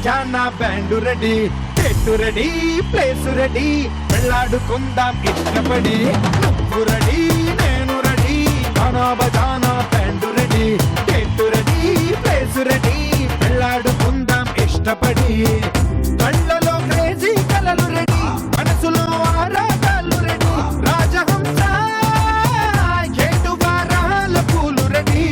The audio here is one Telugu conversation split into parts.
బజానా బ్యాండ్ రెడీ, చెట్టు రెడీ, ప్లేస్ రెడీ, వెళ్ళాడుకుందాం ఇష్టపడి. నువ్వు రెడీ, నేను రెడీ, గానా బజానా బ్యాండ్ రెడీ, చెట్టు రెడీ, ప్లేస్ రెడీ, వెళ్ళాడుకుందాం ఇష్టపడి. కళ్ళలో క్రేజీ కలలు రెడీ, మనసులో ఆరాటాలు రెడీ, రాజహంస ఏడు వారాల పూలు రెడీ.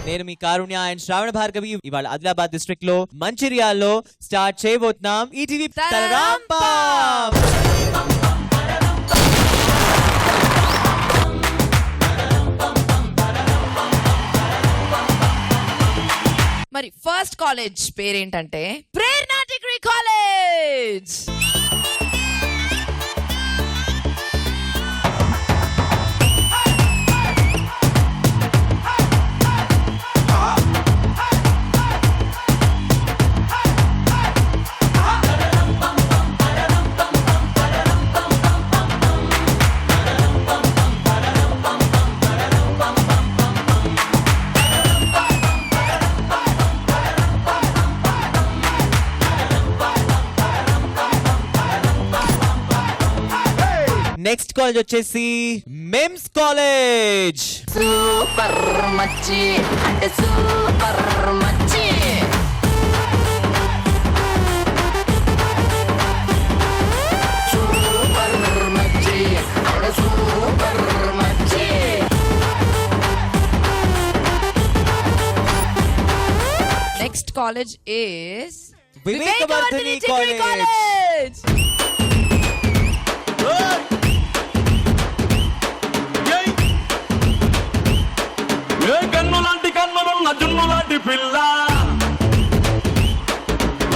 నేను మీ కారుణ్య అండ్ శ్రావణ భార్గవి. ఇవాళ ఆదిలాబాద్ డిస్ట్రిక్ట్ లో మంచిర్యాలలో స్టార్ట్ చేయబోతున్నాం ఈటీవీ తరరాంపం. మరి ఫస్ట్ కాలేజ్ పేరేంటంటే Prerana degree college. Next college వచ్చేసి మెమ్స్ కాలేజ్. సూపర్ మచ్చి అంటే సూపర్ మచ్చి. సూపర్ మచ్చి అంటే సూపర్ మచ్చి. Next college is Vivekavardhini college. కన్నున్న జున్ను లాంటి పిల్ల,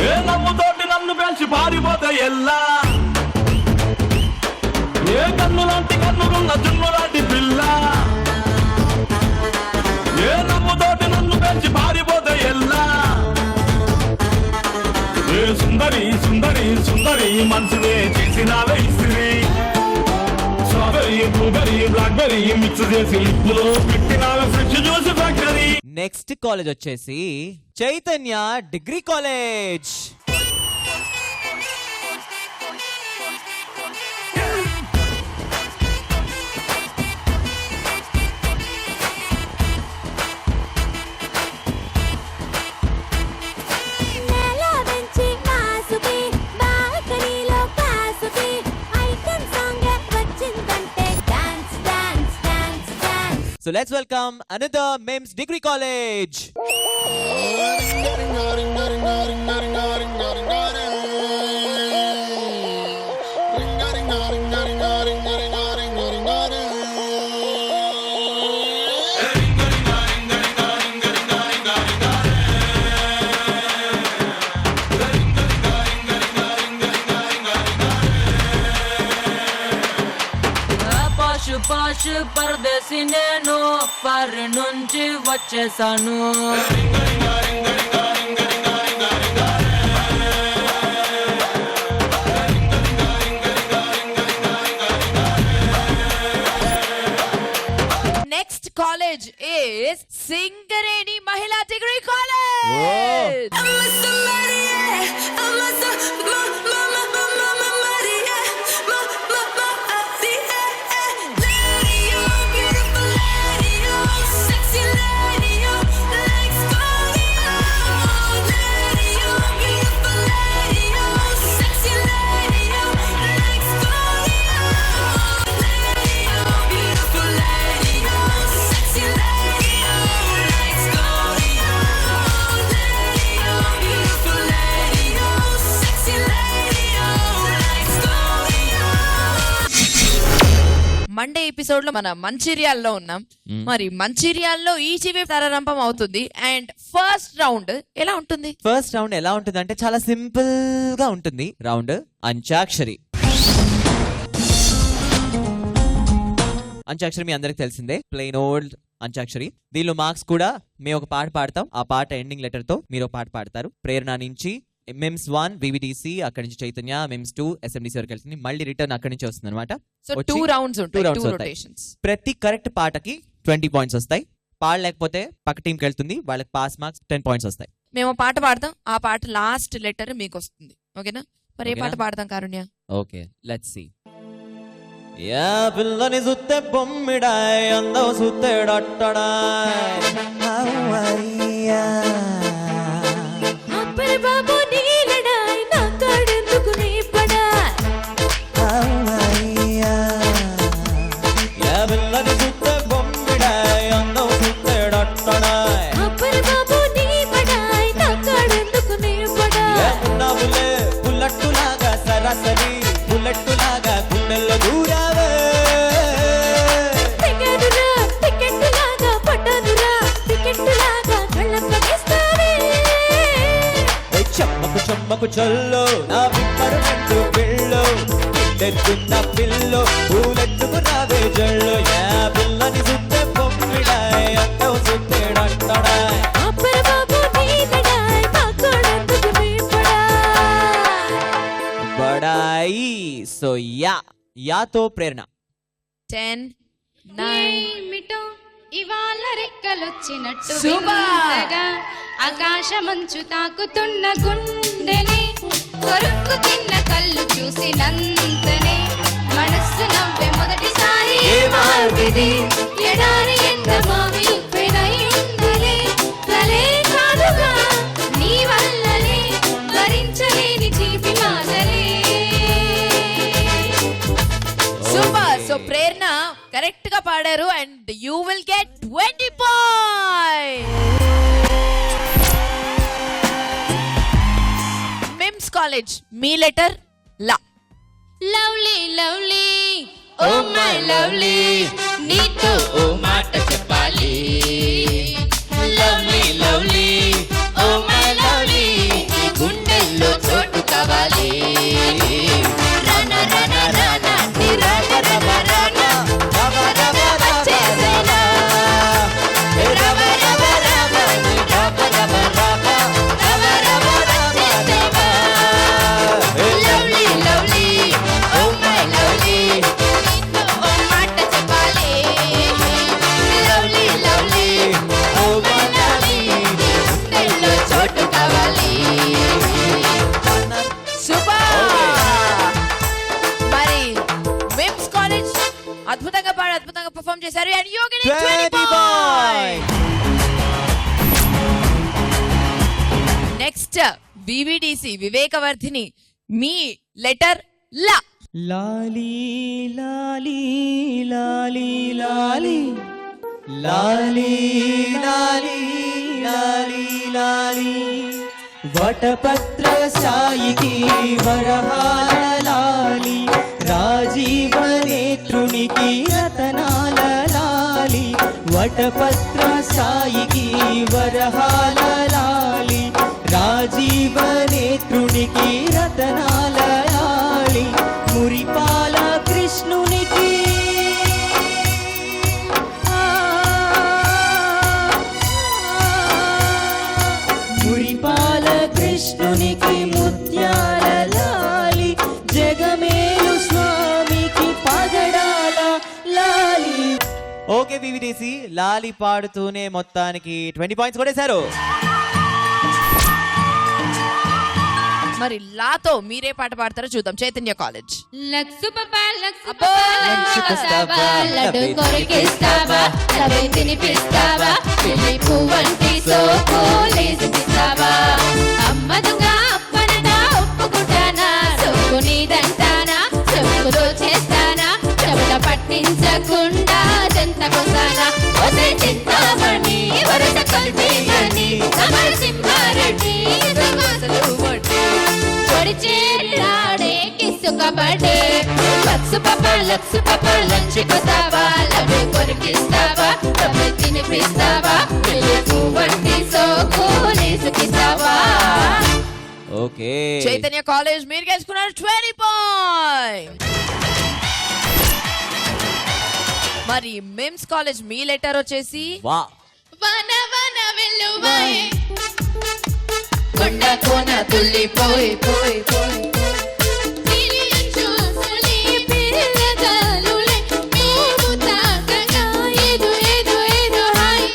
ఏ నమ్ముతోటి నన్ను పెంచి పారిపోతే ఎల్లా. ఏ కన్నున్న జున్ను లాంటి పిల్ల, ఏ నమ్ముతోటి నన్ను పెంచి పారిపోతే ఎల్లా. ఏ సుందరి సుందరి సుందరి మనసునే చేసినావే ఇస్త్రీ. స్ట్రాబెరీ బ్లూబెరీ బ్లాక్బెరీ మిక్స్ చేసి లిప్పులో పెట్టినావే fresh juice factory. Next college వచ్చేసి Chaitanya degree college. So let's welcome another MEMS Degree College. Posh పరదేశి నేను ఫర్ నుంచి వచ్చేసాను. నెక్స్ట్ కాలేజ్ ఇస్ సింగరేణి మహిళా డిగ్రీ కాలేజ్. మండే ఎపిసోడ్ లో మన మంచిర్యాల్లో ఉన్నాం. మరి మంచిర్యాల్లో ఈటీవీ తరరంపం అవుతుంది. అండ్ ఫస్ట్ రౌండ్ ఎలా ఉంటుంది? ఫస్ట్ రౌండ్ ఎలా ఉంటుంది అంటే చాలా సింపుల్ గా ఉంటుంది. రౌండ్ అంత్యాక్షరి. అంత్యాక్షరి మీ అందరికి తెలిసిందే, ప్లెయిన్ ఓల్డ్ అంత్యాక్షరి. దీనిలో మార్క్స్ కూడా మేము ఒక పాట పాడతాం. ఆ పాట ఎండింగ్ లెటర్ తో మీరు ఒక పాట పాడతారు. ప్రేరణ నుంచి MEMS 1 VVTC, అక్కడి నుంచి చైతన్య, MEMS 2 SMDC వరకు వెళ్తుంది. మళ్ళీ రిటర్న్ అక్కడి నుంచి వస్తుంది అనమాట. సో 2 రౌండ్స్ ఉంటాయి, 2 రొటేషన్స్. ప్రతి కరెక్ట్ పాటకి 20 పాయింట్స్ వస్తాయి. పాడలేకపోతే పక్క టీంకి వెళ్తుంది, వాళ్ళకి పాస్ మార్క్స్ 10 పాయింట్స్ వస్తాయి. మేము పాట పాడతాం, ఆ పాట లాస్ట్ లెటర్ మీకు వస్తుంది. ఓకేనా? మరి ఏ పాట పాడతాం కారుణ్య? Okay, let's see. యా పిల్లని సుత్తే బొమ్మిడాయ్, అందం సుత్తే డట్టడాయ్. అప్పర్ బాబు నీలడాయ్, నా కాడెందుకు నీ పడాయ్. యా పిల్లని సుత్తే బొమ్మిడాయ్, అందం సుత్తే డట్టడాయ్. అప్పర్ బాబు నీ పడాయ్, నా కాడెందుకు నీ పడాయ్. ఉన్నావులే బుల్లెట్టులాగా, సరాసరి బుల్లెట్టులాగా గుండెల్లో దూరావే. టికెట్టులా టికెట్టులాగా పడ్డానురా, టికెట్టులాగా కళ్ళప్పగిస్తావే. చెమ్మకు చెమ్మకు చల్లు నా పిప్పరు నెట్టు పిల్లు, ఎత్తున్న పిల్లు పూలెట్టుకు రావే జల్లు. యా పిల్లని సుత్తే బొమ్మిడాయ్, అందం సుత్తే డట్టడాయ్. అప్పర్ బాబు నీలడాయ్, నా కాడెందుకు నీ పడాయ్. బడాయి. సో యాతో ప్రేరణ. 10 9 ఏమిటో ఇవాళ రెక్కలొచ్చినట్టు Super. వింతగా ఆకాశమంచు తాకుతున్న గుండెని, కొరుక్కు తిన్న కళ్ళు చూసినంతనే మనస్సు నవ్వే మొదటిసారి. ఏమావిది ఎడారి ఎండ మావి ఉప్పెనయిందిలే, కలే కాదుగా నీ వల్లనే భరించలేని తీపి మాటలే. సూపర్. సో ప్రేరణ కరెక్ట్ గా పాడారు and you will get 20 points. MEMS college మీ లెటర్ లా. Lovely lovely oh my lovely, నీతో ఓ మాట చెప్పాలి. Lovely lovely oh my lovely, గుండెల్లో చోటు కావాలి. రానా రానా రానా నీ రానా రానా రానా, రవ రవ వచ్చేసేనా. రవ రవ రవ నీ రవ రవ రవ, రవ రవ వచ్చేసేనా. Lovely lovely oh my lovely, నీతో ఓ మాట చెప్పాలి. Lovely lovely oh my lovely, గుండెల్లో చోటు కావాలి. సూపర్. మరి మిమ్స్ కాలేజ్ అద్భుతంగా పాడి అద్భుతంగా పర్ఫామ్ చేశారు and you get 20 points. Next VVTC Vivekavardhini మీ లెటర్ లా. లాలి లాలి లాలి లాలి లాలి లాలి లాలి లాలి, వటపత్ర సాయికి వరహాల లాలి, రాజీవ నేత్రునికి రతనాల లాలి. వటపత్ర సాయికి వరహాల లాలి, రాజీవ నేత్రునికి రతనాల లాలి. మురిపాల కృష్ణునికి మురిపాల కృష్ణునికి ముత్యాల లాలి, జగమేలు స్వామికి పగడాల లాలి. ఓకే VVTC లాలి పాడుతూనే మొత్తానికి 20 పాయింట్స్ కొట్టేశారు. మరి లాతో మీరే పాట పాడతారో చూద్దాం. చైతన్య కాలేజ్. లక్సు పాపా లక్సు అబ్బో, పాపా లడ్డు కొరికిస్తావా, లవే తినిపిస్తావా, పిల్లి పువ్వంటి సోపు లేసిస్తావా. అమ్మదుగా అప్పనగా ఒప్పుకుంటానా, సోపు నీదంటానా, సోపుతో చేస్తానా, చెమట పట్టించకుండా చెంతకొస్తానా. ఒసే చింతామణి వరస కల్పీమణి, సమర సింహారెడ్డి సమాసలు వడ్డీ, పొడి చేరాడే కిస్సు కబడ్డీ, లక్స్ పాప లంచ్ కొస్తావా లవ్వే కొరికిస్తావా తప్పే తినిపిస్తావా వెళ్ళి పువ్వంటి సోకులేసుకిస్తావా. ఓకే చైతన్య కాలేజ్ మీరు గెలుచుకున్నారు 20 పాయింట్స్. మరి మిమ్స్ కాలేజ్ మీ లెటర్ వచ్చేసి వా వన వన వెల్లువాయే కొండ కోన తుల్లిపోయి పోయి పోయి తిరియంచు సులి పిల్లగాలులే మేము తాకగా ఏదో ఏదో ఏదో హాయ్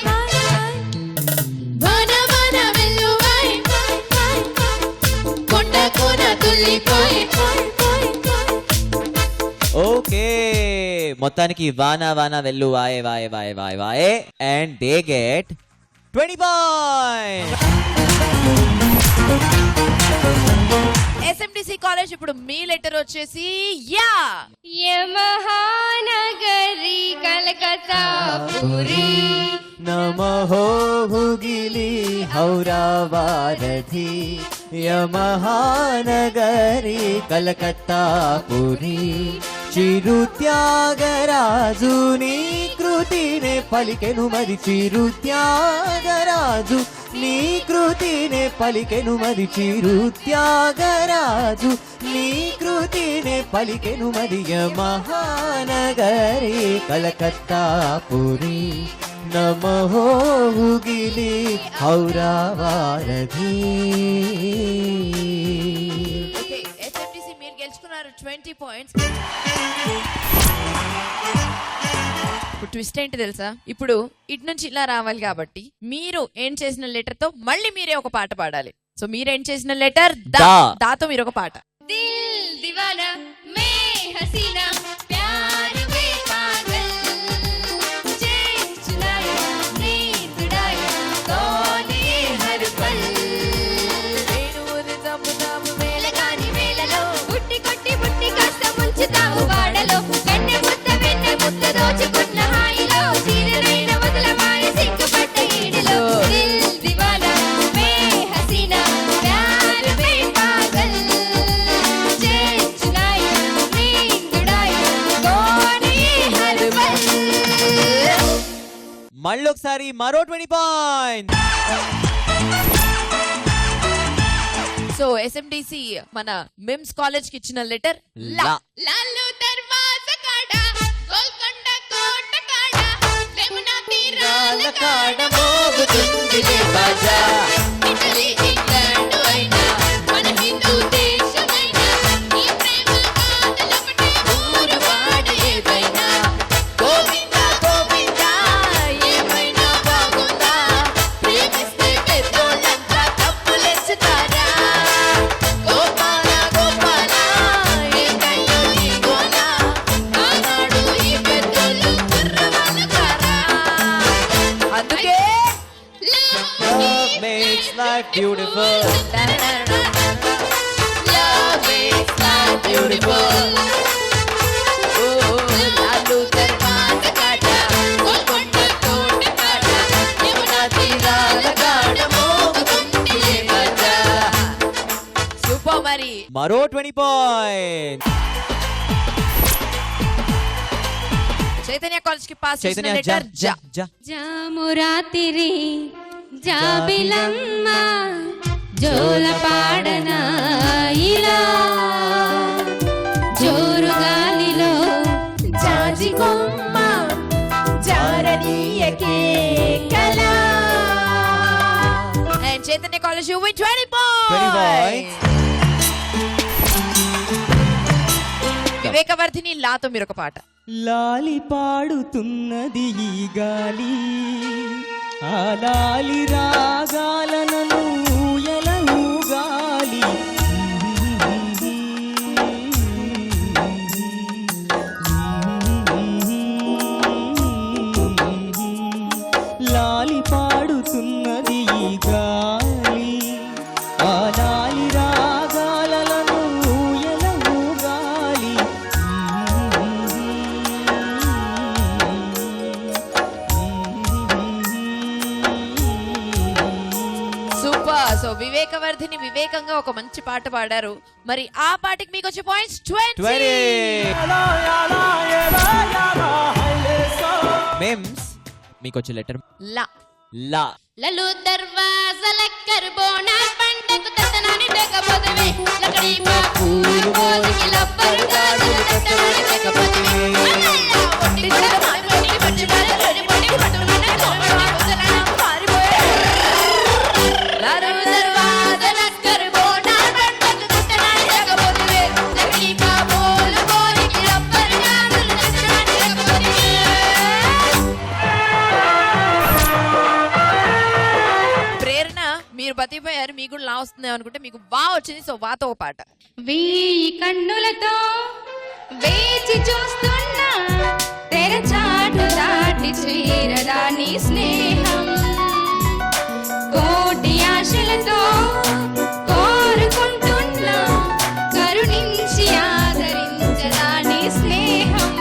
వన వన వెల్లువాయే కొండ కోన తుల్లిపోయి పోయి పోయి ఓకే మొత్తానికి వానా వానా వెళ్ళు వాయే వాయే వాయే వాయే వాయే and they get 20 points. SMDC college ఇప్పుడు మీ లెటర్ వచ్చేసి యా మహానగరి కలకత్తా పురి నమః హుగిలి హౌరా వారధి యమహానగరి కలకత్తా పురి చిరు త్యాగరాజు నీ కృతినే పలికెను మరి చిరు త్యాగరాజు నీ కృతినే పలికెను మరి చిరు త్యాగరాజు నీ కృతినే పలికెను మరి మహానగరి కలకత్తా పురి నమః హుగిలి హౌరా వారధి. ఓకే ఎస్ఎండిసి మీరు గెలుచుకున్నారు 20 పాయింట్స్. ఇప్పుడు ట్విస్ట్ ఏంటి తెలుసా, ఇప్పుడు ఇటు నుంచి ఇలా రావాలి కాబట్టి మీరు ఏం చేసిన లెటర్ తో మళ్ళీ మీరే ఒక పాట పాడాలి. సో మీరు ఏం చేసిన లెటర్ దా. దాతో మీరు ఒక పాట. दिल दीवाना मैं हसीना प्यार में पागल चैन चुराया नींद उड़ाया कौन ये हर पल వేళగాని వేళలో బుట్టి కొట్టి బుట్టి కాస్త ముంచుతావు వాడలో కన్నె ముద్ద వెన్నె ముద్ద దోచుకున్న హాయిలో చీరనైన వదలమాయ సిగ్గుపడ్డ ఈడిలో దిల్ దివానా మే హసీనా ప్యార్ మే పాగల్ చైన్ చురాయా नींद उड़ाया कौन ये हर पल. మళ్ళీ ఒకసారి మరో 20 పాయింట్స్. సో ఎస్ఎండిసి మన మిమ్స్ కాలేజ్ కి ఇచ్చిన లెటర్ లా. లా. లాలు దర్వాజా కాడా గోల్కొండ కోట కాడా యమునా తీరాల కాడా మోగుతుందిలే బాజా ఇటలీ ఇంగ్లాండ్ అయినా మన హిందూ దేశమైనా ఈ ప్రేమ గాథలొకటే ఊరు వాడ ఏదైనా గోవిందా గోవిందా ఏమైనా బాగుందా ప్రేమిస్తే పెద్దోళ్ళంతా తప్పులెచ్చుతారా గోపాల గోపాల ఏకయ్యో ఈ గోల ఆనాడు ఈ పెద్దోళ్ళు కుర్రవాళ్ళు కారా. అందుకే Love makes life beautiful. Love is not beautiful. Lalu దర్వాజా కాడా గోల్కొండ కోట కాడా యమునా తీరాల కాడా మోగుతుందిలే బాజా. సూపర్. మరి మరో 20 పాయింట్స్. చైతన్య కాలేజ్ కి పాస్ చేసిన చైతన్య లెటర్ జా. జాము రాత్రి జాబిలమ్మ జోల పాడనా ఇలా జోరు గాలిలో జాజి కొమ్మ జారనీయకే కలా. And Chaitanya college you win 20 20 points. points. Vivekavardhini లాతో మీరు ఒక పాట. లాలి పాడుతున్నది ఈ గాలి ఆ లాలి రాగాలను ఊయలూగాలి లాలి పాడుతున్నది ఈ గాలి ఆ లాలి రాగాలను ఊయలూగాలి సూపర్. వివేకవర్ధిని వివేకంగా ఒక మంచి పాట పాడారు. మరి ఆ పాటకి మీకు వచ్చే పాయింట్స్ 20. 20. మెమ్స్ మీకు వచ్చే లెటర్ లా. లా. లలు దర్వాజా లక్కర్ బోనా పండకు తతనాని డగబోదవే లకడి పూలు మోదికి లబ్బరు గాజులు తతనాని డగబోదవే అల్లల్లా ఒట్టి కూడా మాయమోని పచ్చి బారే రెడి పడి పట్టున తోమని వదలన మారిపోయే లలు దర్వాజా లక్కర్ బోనా పండకు తతనాని డగబోదవే లకడి పూలు మోదికి లబ్బరు గాజులు తతనాని డగబోదవే. ప్రేరణ మీరు బతిపోయారు, మీకు కూడా లా వస్తుంది అనుకుంటే మీకు వా వచ్చింది. సో వాతో ఒక పాట. వేయి కన్నులతో వేచి చూస్తున్నా తెరచాటు దాటి చేరదాని స్నేహం కోటి ఆశలతో కోరుకుంటున్నా కరుణించి ఆదరించదాని స్నేహం.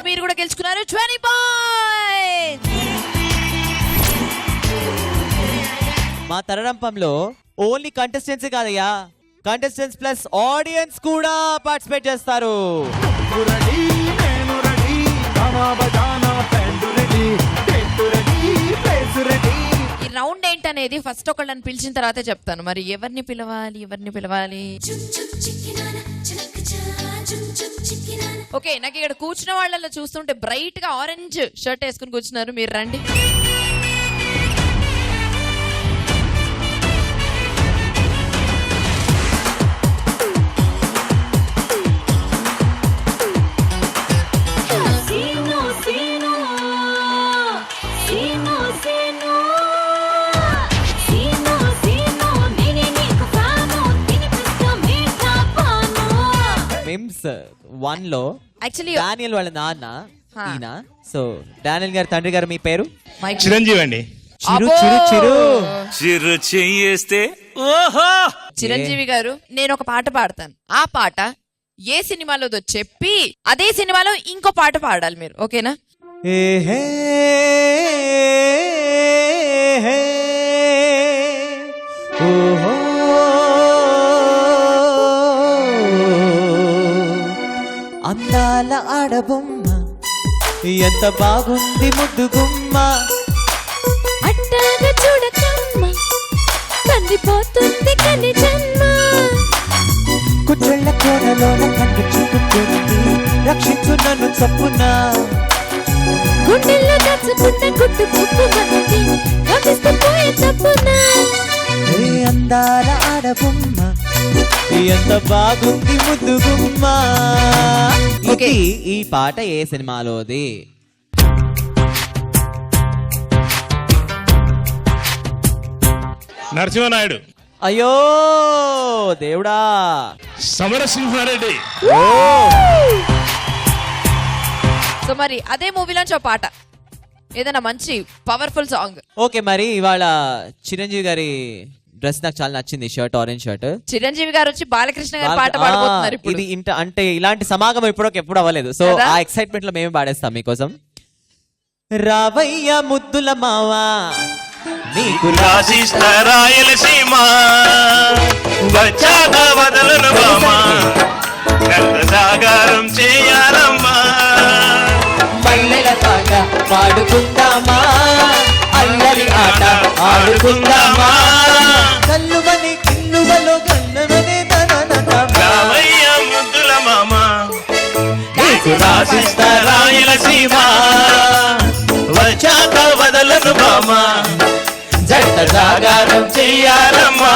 మీరు కూడా గెలుచుకున్నారు 20 పాయింట్స్. మా తరరంపంలో ఓన్లీ కంటెస్టెంట్స్ కాదయ్యా, కంటెస్టెంట్స్ ప్లస్ ఆడియన్స్ కూడా పార్టిసిపేట్ చేస్తారు. రెడీ నేను రెడీ గానా బజానా బ్యాండ్ రెడీ టెట్టు రెడీ ప్లేస్ రెడీ. ఈ రౌండ్ ఏంటనేది ఫస్ట్ ఒకళ్ళని పిలిచిన తర్వాతే చెప్తాను. మరి ఎవరిని పిలవాలి? ఓకే, నాకు ఇక్కడ కూర్చున్న వాళ్ళలో చూస్తుంటే బ్రైట్ గా ఆరెంజ్ షర్ట్ వేసుకుని కూర్చున్నారు. మీరు రండి. మెమ్స్ 1 లో యాక్చువల్లీ డానియల్ వాళ్ళ నాన్న ఈయన. సో డానియల్ గారి తండ్రి గారు మీ పేరు? చిరంజీవి అండి. చిరు చిరు చిరు చిరు చెయ్యేస్తే ఓహో. చిరంజీవి గారు, నేను ఒక పాట పాడతాను. ఆ పాట ఏ సినిమాలోదో చెప్పి అదే సినిమాలో ఇంకో పాట పాడాలి మీరు. ఓకేనా? ఏ హే హే ఓహో అందాల ఆడబొమ్మ ఎంత బాగుంది ముద్దుగుమ్మ అట్టాగా చూడకమ్మ కందిపోతుంది కని జన్మ కుచెళ్ళ కోనలోన కన్ను చూపుతుంది రక్షించు నన్ను చప్పునా గుండెల్లో దాచుకున్న గుట్టు కుప్పు మంది గమిస్తూ పోయే తప్పునా ఏ అందాల ఆడబొమ్మ ఎంత బాగుంది ముద్దుగుమ్మ. ఓకే. ఈ పాట ఏ సినిమాలోది? నరసింహనాయుడు. అయ్యో దేవుడా. సమరసింహారెడ్డి. సో మరి అదే మూవీలోంచి ఒక పాట, ఏదైనా మంచి పవర్ఫుల్ సాంగ్. ఓకే, మరి ఇవాళ చిరంజీవి గారి డ్రెస్ నాకు చాలా నచ్చింది, షర్ట్, ఆరెంజ్ షర్ట్. చిరంజీవి గారు వచ్చి బాలకృష్ణ గారి పాట పాడబోతున్నారు ఇప్పుడు. ఇది అంటే ఇలాంటి సమాగమం ఎప్పుడు అవ్వలేదు. సో కదా? ఆ ఎక్సైట్మెంట్ లో మేమే పాడేస్తాం మీకోసం. రావయ్య ముద్దుల మావా నీకు రాసిస్తా రాయలసీమ వచ్చాక వదలను బామా ఎంత సాగారం చేయాలమ్మా మల్లెల పాట పాడుకుందామా అల్లరి ఆట ఆడుకుందామా కల్లుమని కిల్లువలో గన్నమని రామయ్య ముద్దుల మామ నీకు రాసిస్తా రాయలసీమ వచ్చాక వదలను బామా జంట జాగారం చెయ్యాలమ్మా.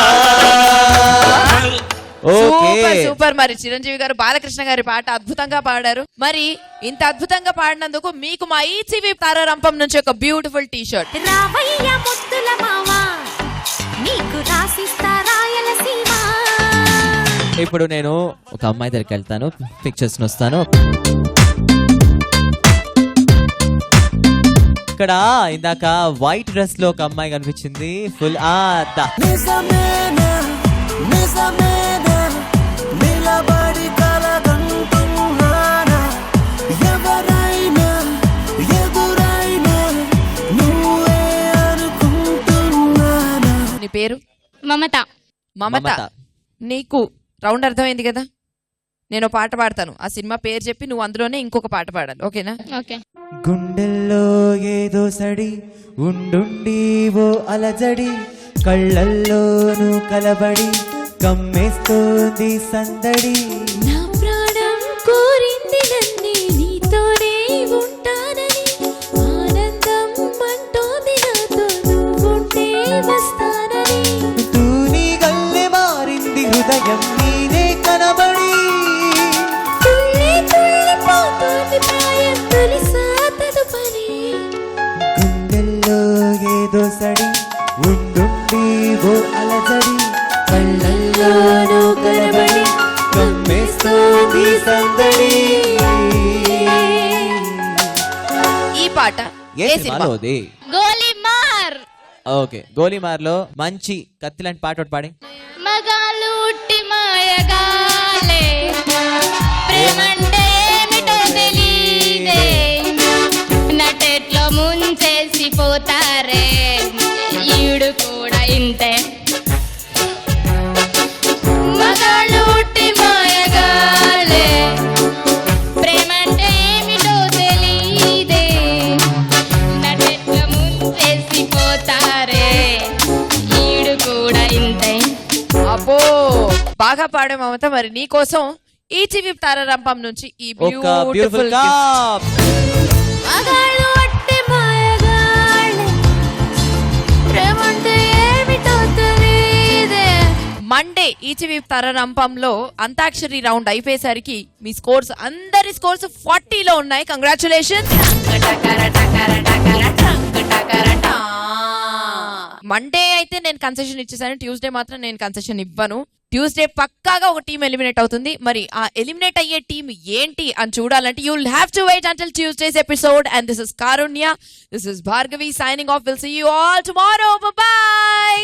Super super. మరి చిరంజీవి గారు బాలకృష్ణ గారి పాట అద్భుతంగా పాడారు. మరి ఇంత అద్భుతంగా పాడినందుకు మీకు మా ఈటీవీ తారారంపం నుంచి ఒక బ్యూటిఫుల్ టీ షర్ట్. రావయ్య ముద్దుల మావా నీకు రాసిస్తా రాయలసీమ. ఇప్పుడు నేను ఒక అమ్మాయి దగ్గరికి వెళ్తాను, పిక్చర్స్ వస్తాను. ఇక్కడ ఇందాక వైట్ డ్రెస్ లో ఒక అమ్మాయి కనిపించింది ఫుల్. నీ పేరు? మమత. మమత, నీకు రౌండ్ అర్థమైంది కదా. నేను ఓ పాట పాడతాను, ఆ సినిమా పేరు చెప్పి నువ్వు అందులోనే ఇంకొక పాట పాడాలి, ఓకేనా? ఓకే. గుండెల్లో ఏదో సడి ఉండుండి ఓ అలజడి, కళ్ళల్లోనూ కలబడి కమ్మేస్తోంది సందడి. నా ప్రాణం కోరింది నన్నే నీతోనే ఉంటానని, ఆనందం అంటోంది నాతో నువ్వుంటే వస్తానని. తూని గల్లె మారింది హృదయం నీనే కనబడి, తుల్లి తుల్లిపోతోంది ప్రాయం తొలిసా తదుపరి. గుండెల్లో ఏదో సడి ఉండుండి ఓ అలజడి, కళ్ళల్లోనూ కలబడి కమ్మేస్తోంది సందడి. ఈ పాట ఏ ఏ సినిమా? సినిమాలోది? గోలిమార్. ఓకే, గోలీమార్లో మంచి కత్తి లాంటి పాట ఒకటి పాడి. మగాలు ఉట్టి మాయగాలే, ప్రేమంటే ఏమిటో తెలీదే, నటెట్లో ముంచేసి పోతారే, ఈడు కూడా ఇంతే. మగాళ్ళు ఉట్టి మాయగాలే, ప్రేమంటే ఏమిటో తెలీదే, నటెట్లో ముంచేసి పోతారే, ఈడు కూడా ఇంతే. అబ్బో, బాగా పాడే మమత. మరి నీ కోసం ఈ చివి తారారంపం నుంచి ఈ ఒక బ్యూటిఫుల్ బ్యూటిఫుల్ కాప్. మగాళ్ళు ఉట్టి మాయగాలే, ప్రేమంటే ఏమిటో తెలీదే. మండే ఈ చివి తారారంపంలో అంతాక్షరి రౌండ్ అయిపోయేసరికి మీ స్కోర్స్, అందరి స్కోర్స్ 40లో ఉన్నాయి. కంగ్రాచులేషన్. మండే అయితే నేను కన్సెషన్ ఇచ్చేసాను, ట్యూస్డే మాత్రం నేను కన్సెషన్ ఇవ్వను. ట్యూస్డే పక్కాగా ఒక టీం ఎలిమినేట్ అవుతుంది. మరి ఆ ఎలిమినేట్ అయ్యే టీం ఏంటి అని చూడాలంటే you will have to wait until Tuesday's episode. And this is Karunya, this is Bhargavi signing off. Will see you all tomorrow. By.